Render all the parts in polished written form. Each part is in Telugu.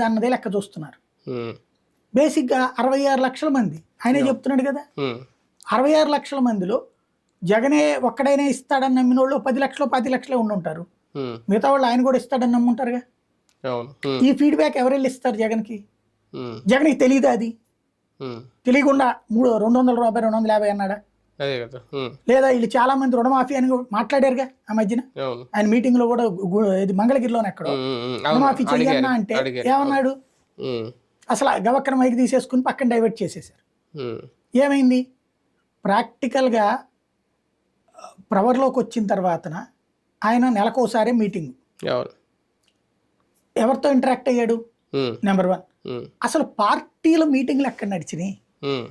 అన్నదే లెక్క చూస్తున్నారు. ఉమ్, బేసిక్గా 66 లక్షల మంది ఆయనే చెప్తున్నాడు కదా. ఉమ్, 66 లక్షల మందిలో జగనే ఒక్కడైనా ఇస్తాడని నమ్మిన వాళ్ళు 10 లక్షలు 10 లక్షలే ఉండుంటారు. ఉమ్, మిగతా వాళ్ళు ఆయన కూడా ఇస్తాడని నమ్ముంటారుగా. అవును. ఉమ్, ఈ ఫీడ్బ్యాక్ ఎవరెళ్ళి ఇస్తారు జగన్కి? ఉమ్, జగన్కి తెలియదా అది? ఉమ్, తెలియకుండా 200 రూపాయలు 250 అన్నాడా? అదే కదా. ఉమ్, లేదా వీళ్ళు చాలా మంది రుణమాఫీ అని మాట్లాడారుగా ఆ మధ్యన. అవును. ఆయన మీటింగ్ లో కూడా ఇది మంగళగిరిలోనే ఎక్కడో ఉమ్, ఉమ్, ఉమ్, అవును. రుణమాఫీ చెయ్యన్నా అంటే అడిగారు. ఏమన్నాడు? ఉమ్, అసలు గవక్కన మైకి తీసేసుకుని పక్కన డైవర్ట్ చేసేసారు. ఉమ్, ఏమైంది? ప్రాక్టికల్గా ప్రవర్లోకి వచ్చిన తర్వాతన ఆయన నెలకోసారే మీటింగ్. అవును. ఎవరితో ఇంటరాక్ట్ అయ్యాడు? ఉమ్, నెంబర్ 1. ఉమ్, అసలు పార్టీల మీటింగ్లు ఎక్కడ నడిచినాయి? ఉమ్,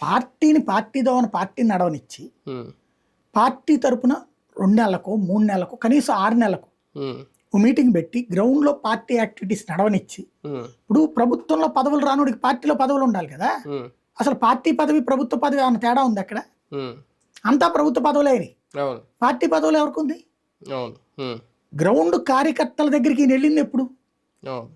పార్టీ దోవన పార్టీని నడవనిచ్చి ఉమ్, పార్టీ తరపున 2 నెలలకు 3 నెలలకు కనీసం 6 నెలలకు ఉమ్, ఓ మీటింగ్ పెట్టి గ్రౌండ్లో పార్టీ యాక్టివిటీస్ నడవనిచ్చి. ఉమ్, ఇప్పుడు ప్రభుత్వంలో పదవులు రానుడికి పార్టీలో పదవులు ఉండాలి కదా. ఉమ్, అసలు పార్టీ పదవి ప్రభుత్వ పదవి ఏమైనా తేడా ఉంది అక్కడ? ఉమ్, అంతా ప్రభుత్వ పదవులే అయినాయి. అవును. పార్టీ పదవులు ఎవరికి ఉంది? అవును. ఉమ్, గ్రౌండ్ కార్యకర్తల దగ్గరికి ఈయన వెళ్ళింది ఎప్పుడు? అవును.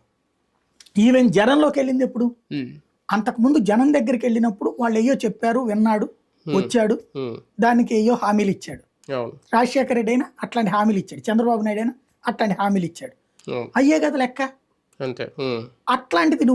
ఈవెన్ జనంలోకి వెళ్ళింది ఎప్పుడు? ఉమ్, అంతకుముందు జనం దగ్గరికి వెళ్ళినప్పుడు వాళ్ళు అయ్యో చెప్పారు, విన్నాడు, వచ్చాడు, ఉమ్, దానికి అయ్యో హామీలు ఇచ్చాడు. అవును. రాజశేఖర రెడ్డి అయినా అట్లాంటి హామీలు ఇచ్చాడు, చంద్రబాబు నాయుడు అయినా అట్లాంటి హామీలు ఇచ్చాడు. అవును. అయ్యే కదా లెక్క. అంతే. ఉమ్. అట్లాంటిది